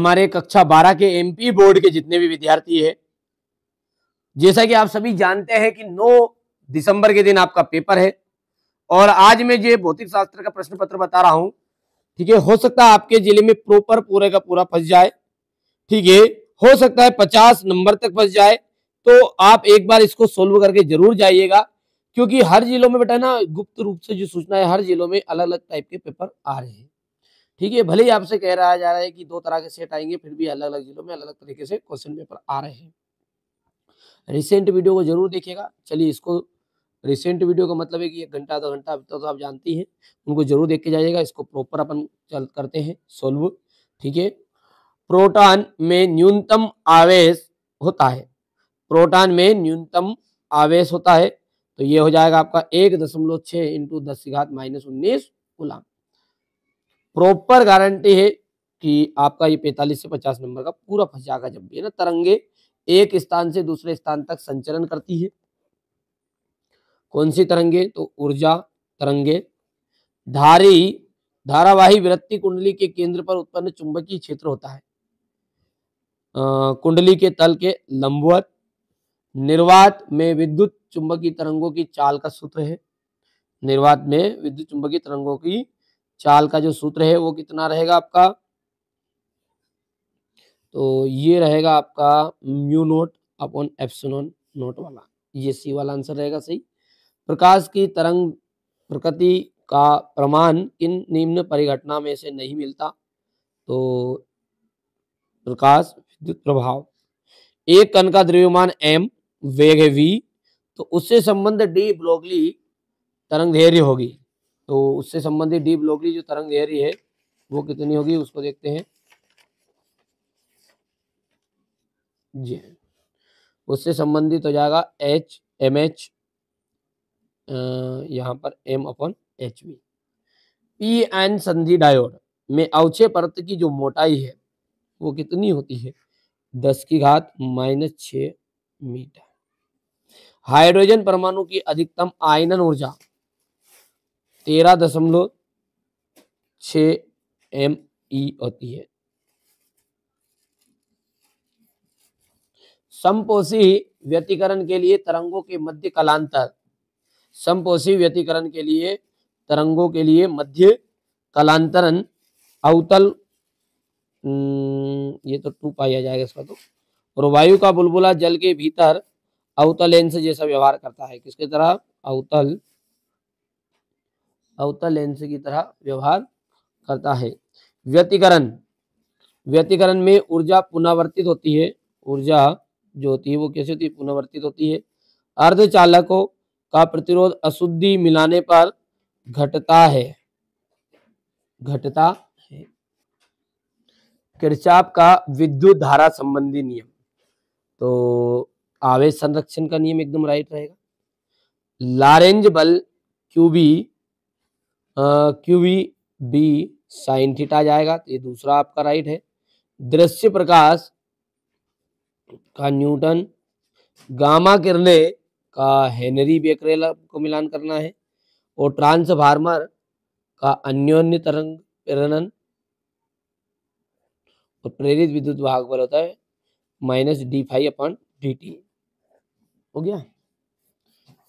हमारे कक्षा 12 के एमपी बोर्ड के जितने भी विद्यार्थी है, जैसा कि आप सभी जानते हैं कि 9 दिसंबर के दिन आपका पेपर है और आज मैं ये भौतिक शास्त्र का प्रश्न पत्र बता रहा हूं। ठीक है, हो सकता है आपके जिले में प्रॉपर पूरे का पूरा फंस जाए। ठीक है, हो सकता है 50 नंबर तक फंस जाए। तो आप एक बार इसको सोल्व करके जरूर जाइएगा, क्योंकि हर जिलों में बेटा ना गुप्त रूप से जो सूचना है, हर जिलों में अलग अलग टाइप के पेपर आ रहे हैं। ठीक है, भले ही आपसे कह रहा जा रहा है कि 2 तरह के सेट आएंगे, फिर भी अलग अलग जिलों में अलग अलग तरीके से क्वेश्चन पेपर आ रहे हैं। रिसेंट वीडियो को जरूर देखिएगा। चलिए, इसको रिसेंट वीडियो का मतलब है कि 1 घंटा 2 घंटा तो आप जानती हैं, उनको जरूर देख के जाइएगा। इसको प्रॉपर अपन चल करते हैं सोल्व। ठीक है, प्रोटॉन में न्यूनतम आवेश होता है, प्रोटॉन में न्यूनतम आवेश होता है, तो ये हो जाएगा आपका 1.6 इंटू 10⁻⁻19 कूलम। प्रॉपर गारंटी है कि आपका ये 45 से 50 नंबर का पूरा फंस जाएगा। जब भी है ना, तरंगे एक स्थान से दूसरे स्थान तक संचरण करती है। कौन सी तरंगे? तो ऊर्जा तरंगे। धारावाही वृत्ति कुंडली के केंद्र पर उत्पन्न चुंबकीय क्षेत्र होता है, कुंडली के तल के लंबवत। निर्वात में विद्युत चुंबकीय तरंगों की चाल का सूत्र है, निर्वात में विद्युत चुंबकीय तरंगों की चाल का जो सूत्र है वो कितना रहेगा आपका? तो ये रहेगा आपका mu naught upon epsilon note वाला, ये सी वाला आंसर रहेगा सही। प्रकाश की तरंग प्रकृति का प्रमाण किन निम्न परिघटना में से नहीं मिलता? तो प्रकाश विद्युत प्रभाव। एक कण का द्रव्यमान m, वेग है v, तो उससे संबंध डी ब्रोगली तरंग दैर्घ्य होगी। तो उससे संबंधित डी ब्रोगली जो तरंग दैर्घ्य है वो कितनी होगी, उसको देखते हैं जी। उससे संबंधित हो जाएगा h mh, यहाँ पर m upon hv। P N संधि डायोड में अवक्षय परत की जो मोटाई है वो कितनी होती है? 10⁻⁻6 मीटर। हाइड्रोजन परमाणु की अधिकतम आयनन ऊर्जा 13.6 ME होती है। समपोषी व्यतिकरण के लिए तरंगों के मध्य कलांतर, समपोषी व्यतिकरण के लिए तरंगों के लिए मध्य कलांतरण अवतल, ये तो 2 पाया जाएगा इसका तो। और वायु का बुलबुला जल के भीतर अवतल लेंस जैसा व्यवहार करता है, किसकी तरह? अवतल लेंस की तरह व्यवहार करता है। व्यतिकरण, व्यतिकरण में ऊर्जा पुनरावर्तित होती है, ऊर्जा जो होती है वो कैसे होती है? पुनरावर्तित होती है। अर्धचालकों का प्रतिरोध अशुद्धि मिलाने पर घटता है, घटता है। किरचॉफ का विद्युत धारा संबंधी नियम, तो आवेश संरक्षण का नियम एकदम राइट रहेगा। लॉरेंज बल Q B Q B B sine theta जाएगा, तो ये दूसरा आपका राइट है। दृश्य प्रकाश का न्यूटन, गामा किरणें का हेनरी बेकरेल को मिलान करना है, और ट्रांसफार्मर का अन्योन्य तरंग प्रेरण और प्रेरित विद्युत वाहक बल होता है -d∅/dt। हो गया।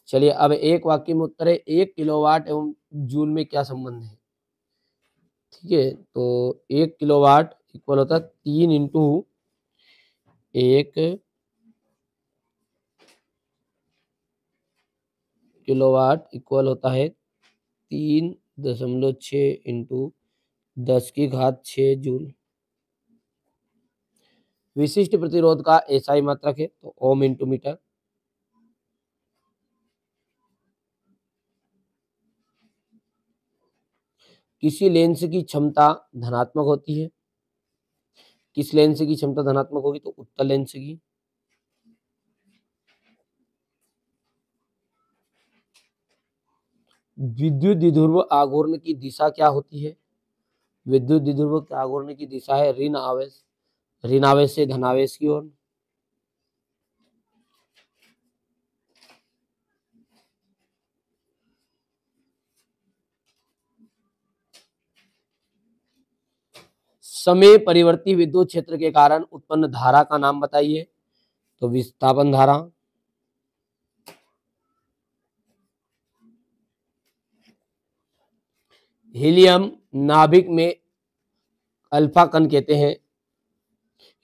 चलिए, अब एक वाक्य में उत्तर है, 1 किलोवाट एवं जूल में क्या संबंध है? ठीक है, तो 1 किलोवाट इक्वल होता है 3 इंटू 1 किलोवाट इक्वल होता है 3.6 इंटू 10⁻6 जूल। विशिष्ट प्रतिरोध का एसआई मात्रक है, तो ओम इंटू मीटर। किसी लेंस की क्षमता धनात्मक होती है, किस लेंस की क्षमता धनात्मक होगी? तो उत्तल लेंस की। विद्युत द्विध्रुव आघूर्ण की दिशा क्या होती है? विद्युत द्विध्रुव आघूर्ण की दिशा है ऋण आवेश, ऋण आवेश से धनावेश की ओर। समय परिवर्ती विद्युत क्षेत्र के कारण उत्पन्न धारा का नाम बताइए। तो विस्थापन धारा। हीलियम नाभिक में अल्फा कण कहते हैं,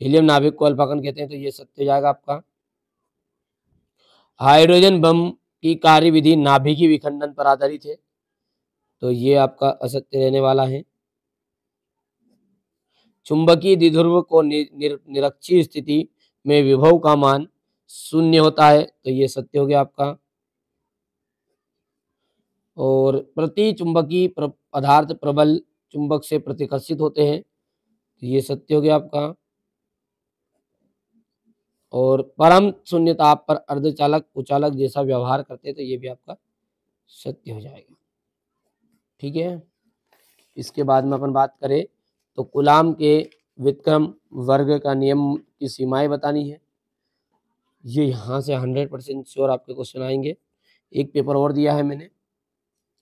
हीलियम नाभिक को अल्फा कण कहते हैं, तो ये सत्य हो जाएगा आपका। हाइड्रोजन बम की कार्यविधि नाभिकीय विखंडन पर आधारित है, तो ये आपका असत्य रहने वाला है। चुंबकीय द्विध्रुव को निरक्षीय स्थिति में विभव का मान 0 होता है, तो ये सत्य हो गया आपका। और प्रति चुंबकीय पदार्थ प्रबल चुंबक से प्रतिकर्षित होते हैं, तो ये सत्य हो गया आपका। और परम शून्य ताप पर अर्धचालक कुचालक जैसा व्यवहार करते हैं, तो ये भी आपका सत्य हो जाएगा। ठीक है, इसके बाद में अपन बात करें तो कूलाम के व्युत्क्रम वर्ग का नियम की सीमाएं बतानी है। ये यहाँ से 100% श्योर आपके क्वेश्चन आएंगे। एक पेपर और दिया है मैंने,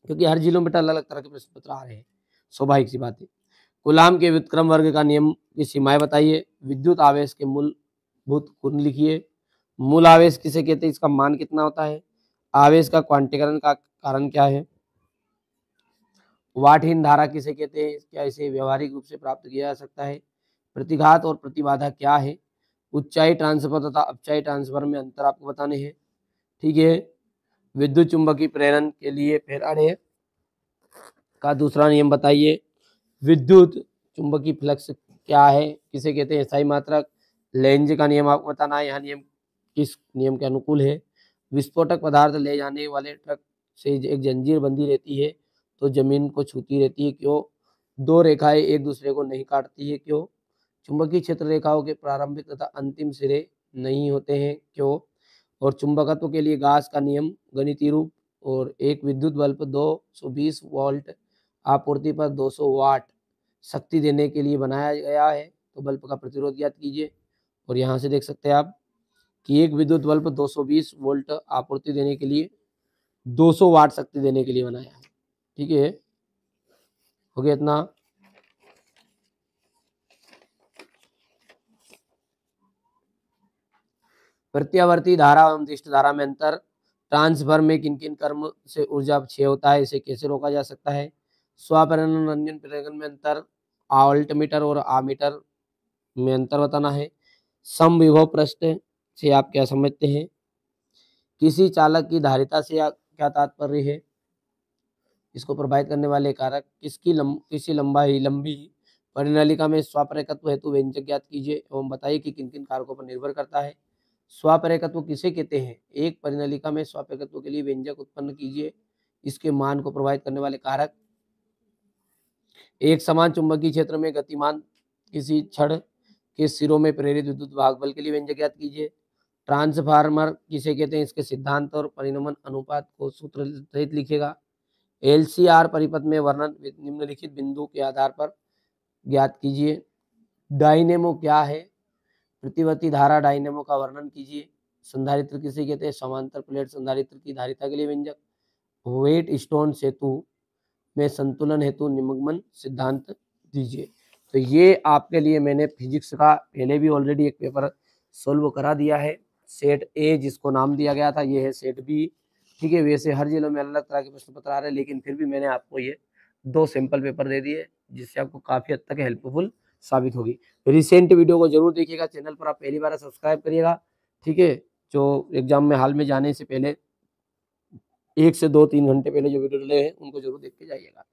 क्योंकि हर जिलों में अलग अलग तरह के प्रश्न पत्र आ रहे हैं, स्वाभाविक सी बात है। कूलाम के व्युत्क्रम वर्ग का नियम की सीमाएं बताइए। विद्युत आवेश के मूलभूत गुण लिखिए। मूल आवेश किसे कहते हैं, इसका मान कितना होता है। आवेश का क्वांटीकरण का कारण क्या है। वाटहीन धारा किसे कहते हैं, क्या इसे व्यवहारिक रूप से प्राप्त किया जा सकता है। प्रतिघात और प्रतिबाधा क्या है। ऊंचाई ट्रांसफर तथा अपचाई ट्रांसफर में अंतर आपको बताने हैं। ठीक है, विद्युत चुंबकीय प्रेरण के लिए फैराडे का दूसरा नियम बताइए। विद्युत चुंबकीय फ्लक्स क्या है, किसे कहते हैं, स्थायी मात्रक। लेंज का नियम आपको बताना है, यहाँ नियम किस नियम के अनुकूल है। विस्फोटक पदार्थ ले जाने वाले ट्रक से एक जंजीर बंधी रहती है, तो जमीन को छूती रहती है, क्यों। दो रेखाएं एक दूसरे को नहीं काटती है, क्यों। चुंबकीय क्षेत्र रेखाओं के प्रारंभिक तथा अंतिम सिरे नहीं होते हैं, क्यों। और चुंबकत्व के लिए गास का नियम गणितीय रूप। और एक विद्युत बल्ब 220 वोल्ट आपूर्ति पर 200 वाट शक्ति देने के लिए बनाया गया है, तो बल्ब का प्रतिरोध ज्ञात कीजिए। और यहाँ से देख सकते हैं आप कि एक विद्युत बल्ब 220 वोल्ट आपूर्ति देने के लिए 200 वाट शक्ति देने के लिए बनाया है। ठीक है, हो गया इतना। प्रत्यावर्ती धारा एवं दिष्ट धारा में अंतर। ट्रांसफर में किन किन कर्म से ऊर्जा क्षय होता है, इसे कैसे रोका जा सकता है। स्वप्रेरण रंजन प्रेरण में अंतर। वोल्टमीटर और आमीटर में अंतर बताना है। समविभव पृष्ठ से आप क्या समझते हैं। किसी चालक की धारिता से क्या तात्पर्य है। इसको प्रभावित करने वाले कारक। किसी लंबी परिनालिका में स्वापरेखत्व हेतु व्यंजक ज्ञात कीजिए एवं बताइए कि किन किन कारकों पर निर्भर करता है। स्वापरेखत्व किसे कहते हैं, एक परिनालिका में स्वापरेखत्व के लिए व्यंजक उत्पन्न कीजिए। इसके मान को प्रभावित करने वाले कारक। एक समान चुंबकीय क्षेत्र में गतिमान किसी छड़ के सिरों में प्रेरित विद्युत भाग बल के लिए व्यंजक ज्ञात कीजिए। ट्रांसफार्मर किसे कहते हैं, इसके सिद्धांत और परिणमन अनुपात को सूत्र सहित लिखेगा। LCR परिपथ में वर्णन निम्नलिखित बिंदु के आधार पर ज्ञात कीजिए। डायनेमो क्या है, प्रतिवर्ती धारा डायनेमो का वर्णन कीजिए। संधारित्र किसे कहते हैं, समांतर प्लेट संधारित्र की धारिता के लिए व्यंजक। वेट स्टोन सेतु में संतुलन हेतु निमग्न सिद्धांत दीजिए। तो ये आपके लिए मैंने फिजिक्स का पहले भी ऑलरेडी एक पेपर सोल्व करा दिया है। सेट ए जिसको नाम दिया गया था, ये है सेट बी। ठीक है, वैसे हर जिलों में अलग अलग तरह के प्रश्न पत्र आ रहे हैं, लेकिन फिर भी मैंने आपको ये 2 सैंपल पेपर दे दिए, जिससे आपको काफ़ी हद तक हेल्पफुल साबित होगी। रिसेंट वीडियो को जरूर देखिएगा, चैनल पर आप पहली बार सब्सक्राइब करिएगा। ठीक है, जो एग्जाम में हाल में जाने से पहले 1 से 2-3 घंटे पहले जो वीडियो डले हैं उनको जरूर देख के जाइएगा।